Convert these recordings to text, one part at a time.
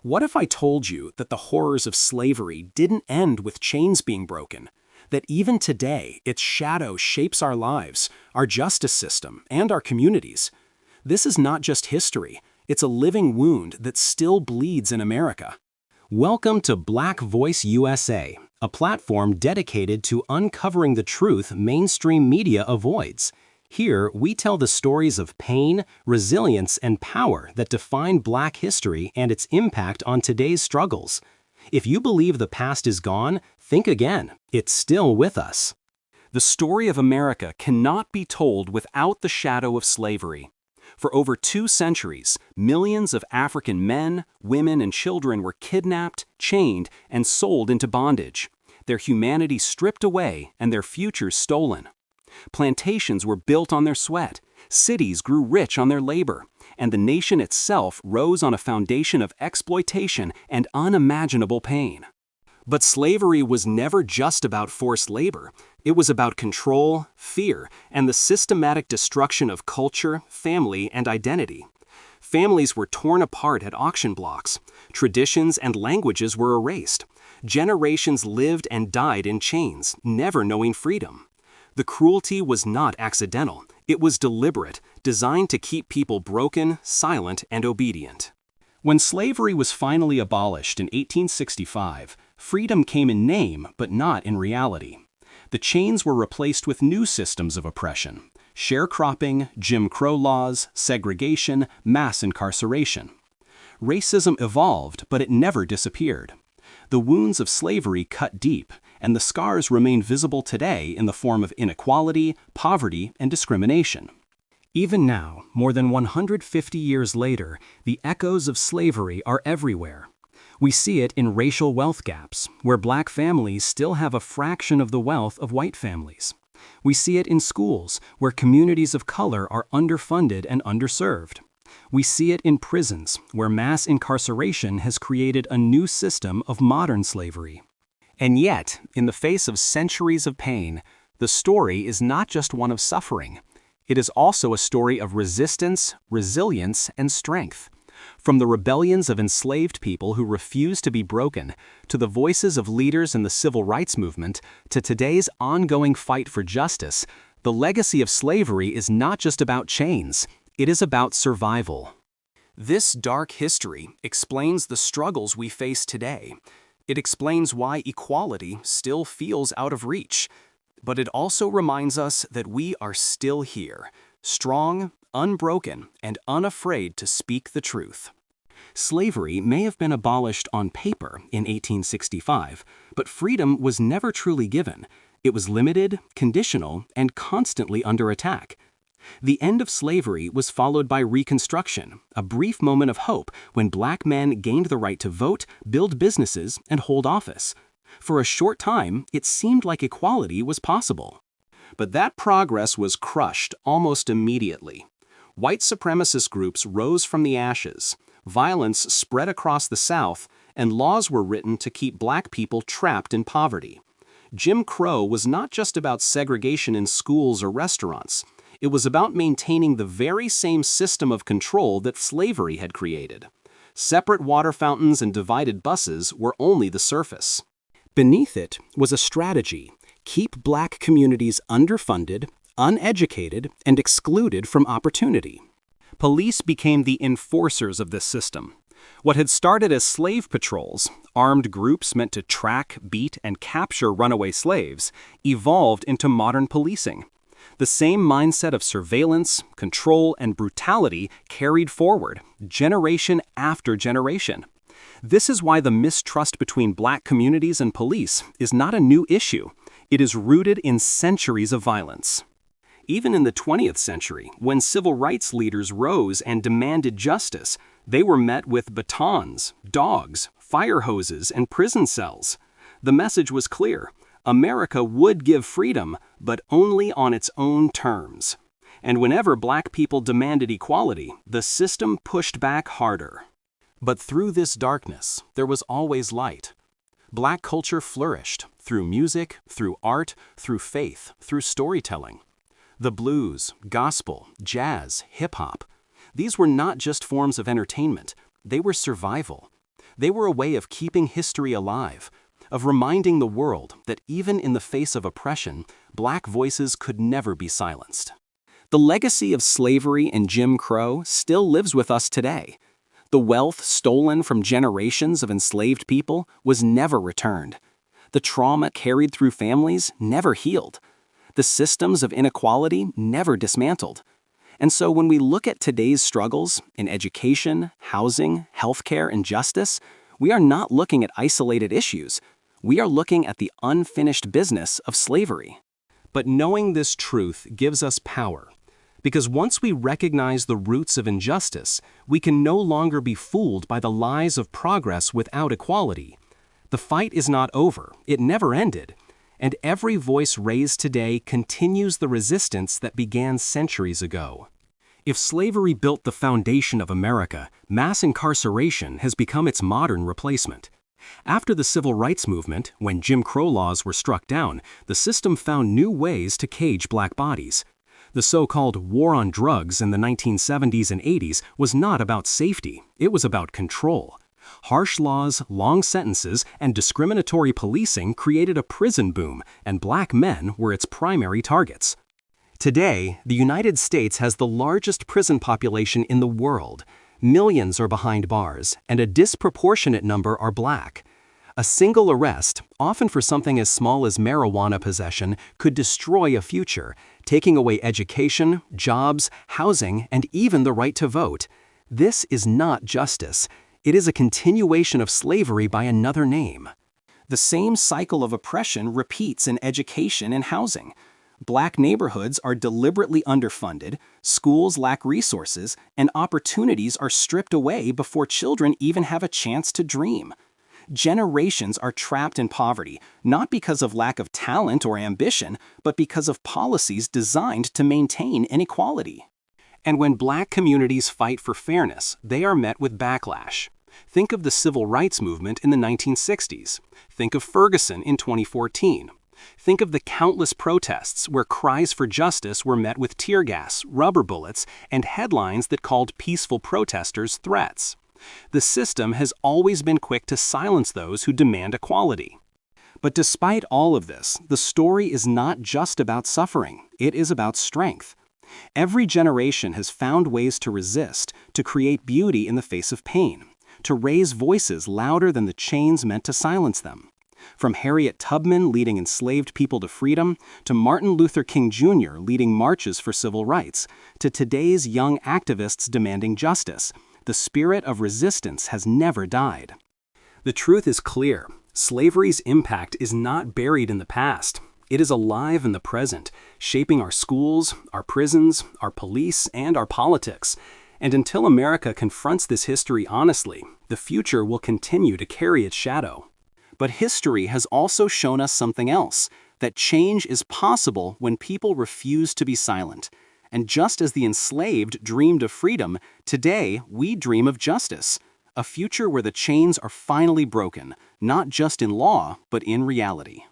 What if I told you that the horrors of slavery didn't end with chains being broken? That even today, its shadow shapes our lives, our justice system, and our communities? This is not just history, it's a living wound that still bleeds in America. Welcome to Black Voice USA, a platform dedicated to uncovering the truth mainstream media avoids. Here, we tell the stories of pain, resilience, and power that define Black history and its impact on today's struggles. If you believe the past is gone, think again. It's still with us. The story of America cannot be told without the shadow of slavery. For over 2 centuries, millions of African men, women, and children were kidnapped, chained, and sold into bondage, their humanity stripped away and their futures stolen. Plantations were built on their sweat, cities grew rich on their labor, and the nation itself rose on a foundation of exploitation and unimaginable pain. But slavery was never just about forced labor. It was about control, fear, and the systematic destruction of culture, family, and identity. Families were torn apart at auction blocks. Traditions and languages were erased. Generations lived and died in chains, never knowing freedom. The cruelty was not accidental. It was deliberate, designed to keep people broken, silent, and obedient. When slavery was finally abolished in 1865, freedom came in name but not in reality. The chains were replaced with new systems of oppression: sharecropping, Jim Crow laws, segregation, mass incarceration. Racism evolved, but it never disappeared. The wounds of slavery cut deep, and the scars remain visible today in the form of inequality, poverty, and discrimination. Even now, more than 150 years later, the echoes of slavery are everywhere. We see it in racial wealth gaps, where Black families still have a fraction of the wealth of white families. We see it in schools, where communities of color are underfunded and underserved. We see it in prisons, where mass incarceration has created a new system of modern slavery. And yet, in the face of centuries of pain, the story is not just one of suffering. It is also a story of resistance, resilience, and strength. From the rebellions of enslaved people who refused to be broken, to the voices of leaders in the civil rights movement, to today's ongoing fight for justice, the legacy of slavery is not just about chains, it is about survival. This dark history explains the struggles we face today. It explains why equality still feels out of reach. But it also reminds us that we are still here, strong, unbroken, and unafraid to speak the truth. Slavery may have been abolished on paper in 1865, but freedom was never truly given. It was limited, conditional, and constantly under attack. The end of slavery was followed by Reconstruction, a brief moment of hope when Black men gained the right to vote, build businesses, and hold office. For a short time, it seemed like equality was possible. But that progress was crushed almost immediately. White supremacist groups rose from the ashes, violence spread across the South, and laws were written to keep Black people trapped in poverty. Jim Crow was not just about segregation in schools or restaurants. It was about maintaining the very same system of control that slavery had created. Separate water fountains and divided buses were only the surface. Beneath it was a strategy: keep Black communities underfunded, uneducated, and excluded from opportunity. Police became the enforcers of this system. What had started as slave patrols, armed groups meant to track, beat, and capture runaway slaves, evolved into modern policing. The same mindset of surveillance, control, and brutality carried forward, generation after generation. This is why the mistrust between Black communities and police is not a new issue. It is rooted in centuries of violence. Even in the 20th century, when civil rights leaders rose and demanded justice, they were met with batons, dogs, fire hoses, and prison cells. The message was clear: America would give freedom, but only on its own terms. And whenever Black people demanded equality, the system pushed back harder. But through this darkness, there was always light. Black culture flourished through music, through art, through faith, through storytelling. The blues, gospel, jazz, hip-hop. These were not just forms of entertainment, they were survival. They were a way of keeping history alive, of reminding the world that even in the face of oppression, Black voices could never be silenced. The legacy of slavery and Jim Crow still lives with us today. The wealth stolen from generations of enslaved people was never returned. The trauma carried through families never healed. The systems of inequality never dismantled. And so when we look at today's struggles in education, housing, healthcare, and justice, we are not looking at isolated issues. We are looking at the unfinished business of slavery. But knowing this truth gives us power. Because once we recognize the roots of injustice, we can no longer be fooled by the lies of progress without equality. The fight is not over, it never ended, and every voice raised today continues the resistance that began centuries ago. If slavery built the foundation of America, mass incarceration has become its modern replacement. After the Civil Rights Movement, when Jim Crow laws were struck down, the system found new ways to cage Black bodies. The so-called war on drugs in the 1970s and 80s was not about safety, it was about control. Harsh laws, long sentences, and discriminatory policing created a prison boom, and Black men were its primary targets. Today, the United States has the largest prison population in the world. Millions are behind bars, and a disproportionate number are Black. A single arrest, often for something as small as marijuana possession, could destroy a future, taking away education, jobs, housing, and even the right to vote. This is not justice. It is a continuation of slavery by another name. The same cycle of oppression repeats in education and housing. Black neighborhoods are deliberately underfunded, schools lack resources, and opportunities are stripped away before children even have a chance to dream. Generations are trapped in poverty, not because of lack of talent or ambition, but because of policies designed to maintain inequality. And when Black communities fight for fairness, they are met with backlash. Think of the Civil Rights Movement in the 1960s. Think of Ferguson in 2014. Think of the countless protests where cries for justice were met with tear gas, rubber bullets, and headlines that called peaceful protesters threats. The system has always been quick to silence those who demand equality. But despite all of this, the story is not just about suffering, it is about strength. Every generation has found ways to resist, to create beauty in the face of pain, to raise voices louder than the chains meant to silence them. From Harriet Tubman leading enslaved people to freedom, to Martin Luther King Jr. leading marches for civil rights, to today's young activists demanding justice, the spirit of resistance has never died. The truth is clear. Slavery's impact is not buried in the past. It is alive in the present, shaping our schools, our prisons, our police, and our politics. And until America confronts this history honestly, the future will continue to carry its shadow. But history has also shown us something else, that change is possible when people refuse to be silent. And just as the enslaved dreamed of freedom, today we dream of justice, a future where the chains are finally broken, not just in law, but in reality.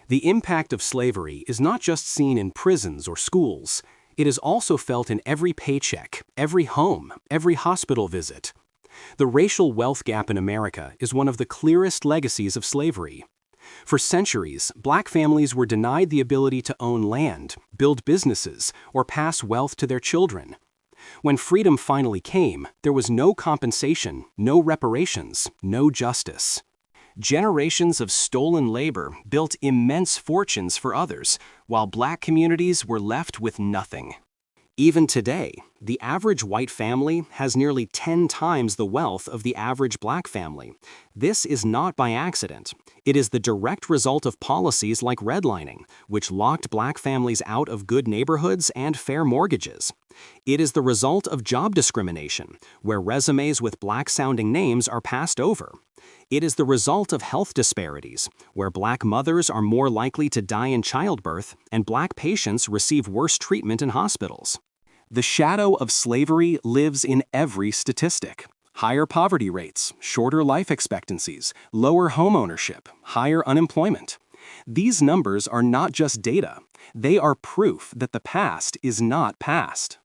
The impact of slavery is not just seen in prisons or schools. It is also felt in every paycheck, every home, every hospital visit. The racial wealth gap in America is one of the clearest legacies of slavery. For centuries, Black families were denied the ability to own land, build businesses, or pass wealth to their children. When freedom finally came, there was no compensation, no reparations, no justice. Generations of stolen labor built immense fortunes for others, while Black communities were left with nothing. Even today, the average white family has nearly 10 times the wealth of the average Black family. This is not by accident. It is the direct result of policies like redlining, which locked Black families out of good neighborhoods and fair mortgages. It is the result of job discrimination, where resumes with Black-sounding names are passed over. It is the result of health disparities, where Black mothers are more likely to die in childbirth and Black patients receive worse treatment in hospitals. The shadow of slavery lives in every statistic. Higher poverty rates, shorter life expectancies, lower homeownership, higher unemployment. These numbers are not just data. They are proof that the past is not past.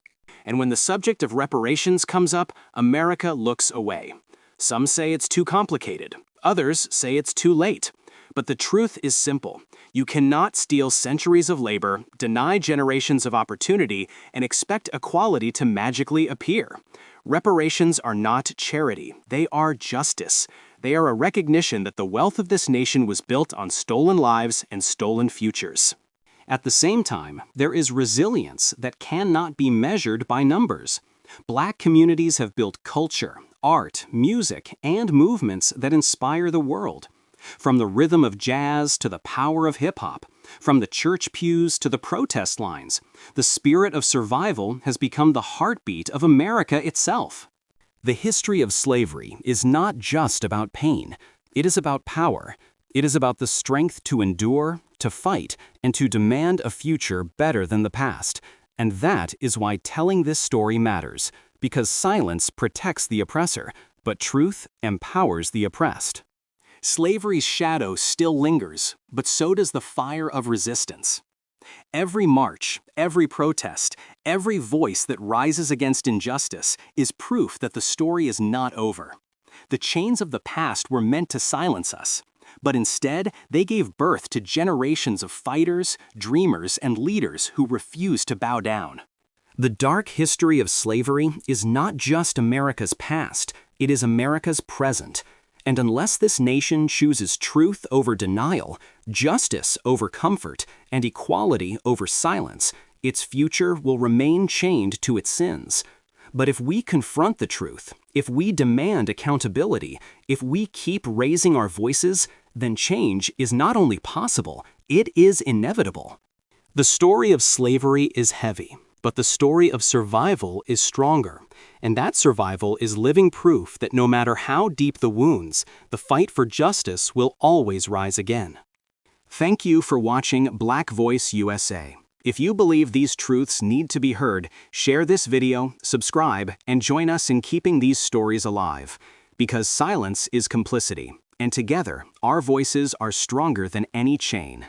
And when the subject of reparations comes up, America looks away. Some say it's too complicated. Others say it's too late. But the truth is simple. You cannot steal centuries of labor, deny generations of opportunity, and expect equality to magically appear. Reparations are not charity. They are justice. They are a recognition that the wealth of this nation was built on stolen lives and stolen futures. At the same time, there is resilience that cannot be measured by numbers. Black communities have built culture, art, music, and movements that inspire the world. From the rhythm of jazz to the power of hip-hop, from the church pews to the protest lines, the spirit of survival has become the heartbeat of America itself. The history of slavery is not just about pain. It is about power. It is about the strength to endure, to fight, and to demand a future better than the past. And that is why telling this story matters, because silence protects the oppressor, but truth empowers the oppressed. Slavery's shadow still lingers, but so does the fire of resistance. Every march, every protest, every voice that rises against injustice is proof that the story is not over. The chains of the past were meant to silence us, but instead they gave birth to generations of fighters, dreamers, and leaders who refused to bow down. The dark history of slavery is not just America's past, it is America's present. And unless this nation chooses truth over denial, justice over comfort, and equality over silence, its future will remain chained to its sins. But if we confront the truth, if we demand accountability, if we keep raising our voices, then change is not only possible, it is inevitable. The story of slavery is heavy, but the story of survival is stronger. And that survival is living proof that no matter how deep the wounds, the fight for justice will always rise again. Thank you for watching Black Voice USA. If you believe these truths need to be heard, share this video, subscribe, and join us in keeping these stories alive. Because silence is complicity, and together, our voices are stronger than any chain.